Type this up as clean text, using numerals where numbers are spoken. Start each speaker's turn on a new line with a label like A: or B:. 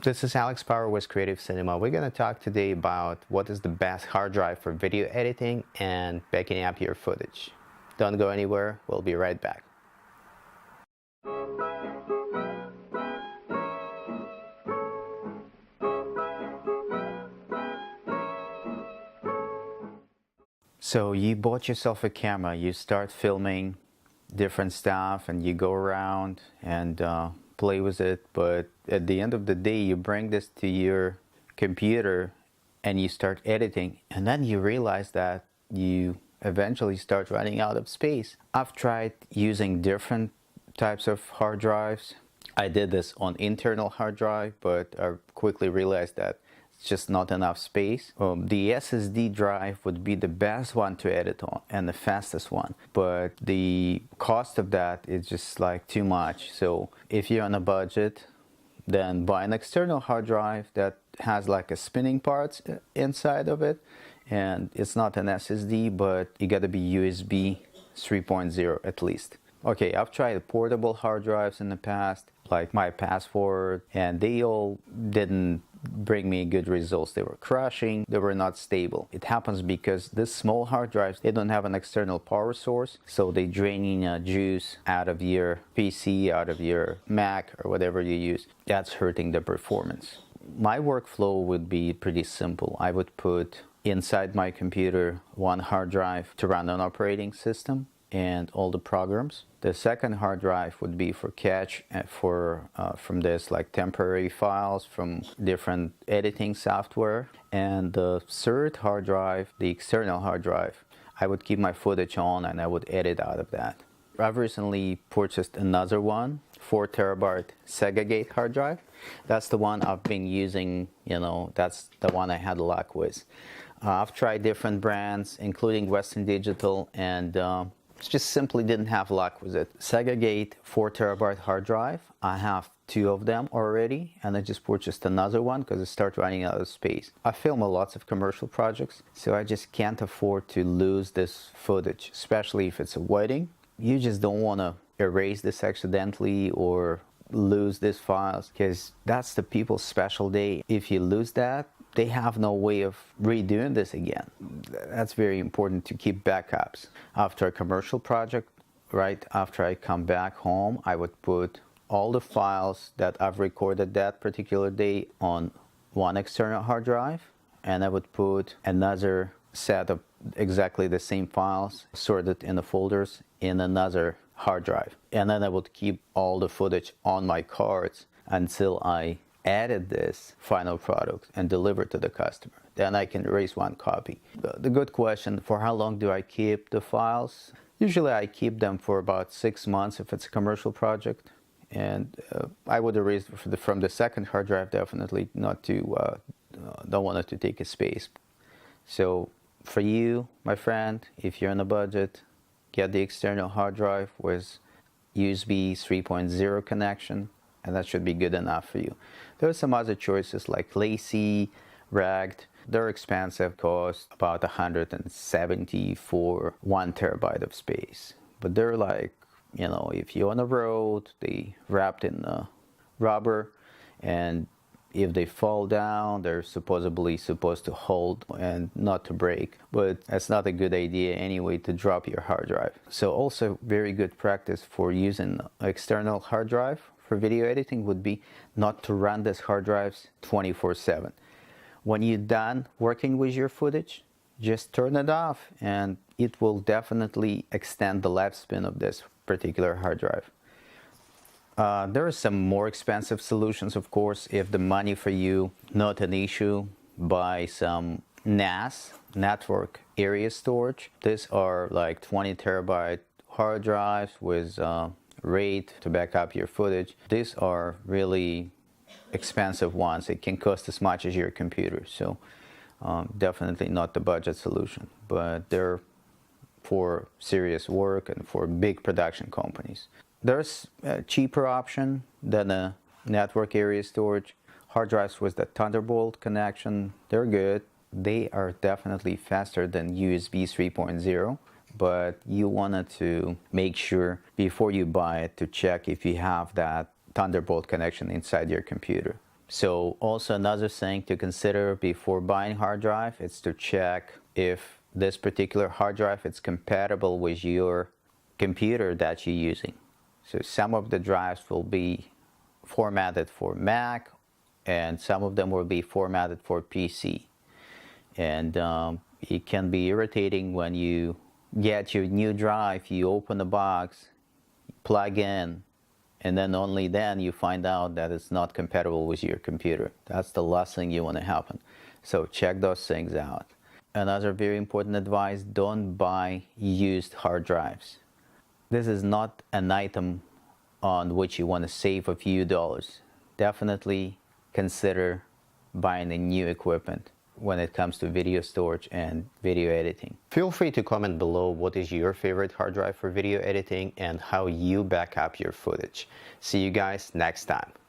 A: This is Alex Power with Creative Cinema. We're going to talk today about what is the best hard drive for video editing and backing up your footage. Don't go anywhere, we'll be right back. So you bought yourself a camera, you start filming different stuff and you go around and play with it, but at the end of the day you bring this to your computer and you start editing, and then you realize that you eventually start running out of space. I've tried using different types of hard drives. I did this on internal hard drive, but I quickly realized that it's just not enough space. The SSD drive would be the best one to edit on and the fastest one, but the cost of that is just like too much. So if you're on a budget, then buy an external hard drive that has like a spinning parts inside of it, and it's not an SSD, but you gotta be USB 3.0 at least. Okay, I've tried portable hard drives in the past, like my Passport, and they all didn't bring me good results. They were crashing, they were not stable. It happens because these small hard drives, they don't have an external power source, so they draining juice out of your PC, out of your Mac, or whatever you use. That's hurting the performance. My workflow would be pretty simple. I would put inside my computer one hard drive to run an operating system and all the programs. The second hard drive would be for cache from this, like temporary files from different editing software. And the third hard drive, the external hard drive, I would keep my footage on and I would edit out of that. I've recently purchased another one, 4 terabyte Segagate hard drive. That's the one I've been using, that's the one I had luck with. I've tried different brands, including Western Digital, and just simply didn't have luck with it. Segagate 4 terabyte hard drive, I have 2 of them already, and I just purchased another one because I start running out of space. I film lots of commercial projects, so I just can't afford to lose this footage, especially if it's a wedding. You just don't want to erase this accidentally or lose these files, because that's the people's special day. If you lose that, they have no way of redoing this again. That's very important to keep backups. After a commercial project, right after I come back home, I would put all the files that I've recorded that particular day on one external hard drive, and I would put another set of exactly the same files sorted in the folders in another hard drive. And then I would keep all the footage on my cards until I added this final product and delivered to the customer. Then I can erase one copy. The good question, for how long do I keep the files? Usually I keep them for about 6 months if it's a commercial project. And I would erase from the second hard drive, definitely not to, don't want it to take a space. So for you, my friend, if you're on a budget, get the external hard drive with USB 3.0 connection, and that should be good enough for you. There are some other choices like Lacy, Ragged. They're expensive, cost about $170 for 1 terabyte of space. But they're like, if you're on the road, they wrapped in rubber, and if they fall down, they're supposedly supposed to hold and not to break. But that's not a good idea anyway to drop your hard drive. So also very good practice for using external hard drive for video editing would be not to run these hard drives 24/7. When you're done working with your footage, just turn it off, and it will definitely extend the lifespan of this particular hard drive. There are some more expensive solutions, of course. If the money for you not an issue, buy some NAS, network area storage. These are like 20 terabyte hard drives with RAID to back up your footage. These are really expensive ones. It can cost as much as your computer, so definitely not the budget solution, but they're for serious work and for big production companies. There's a cheaper option than a network area storage. Hard drives with the Thunderbolt connection, they're good. They are definitely faster than USB 3.0. But you wanted to make sure before you buy it to check if you have that Thunderbolt connection inside your computer. So also another thing to consider before buying hard drive is to check if this particular hard drive is compatible with your computer that you're using. So some of the drives will be formatted for Mac and some of them will be formatted for PC. And it can be irritating when you get your new drive, you open the box, plug in, and then only then you find out that it's not compatible with your computer. That's the last thing you want to happen. So check those things out. Another very important advice, don't buy used hard drives. This is not an item on which you want to save a few dollars. Definitely consider buying a new equipment when it comes to video storage and video editing. Feel free to comment below what is your favorite hard drive for video editing and how you back up your footage. See you guys next time.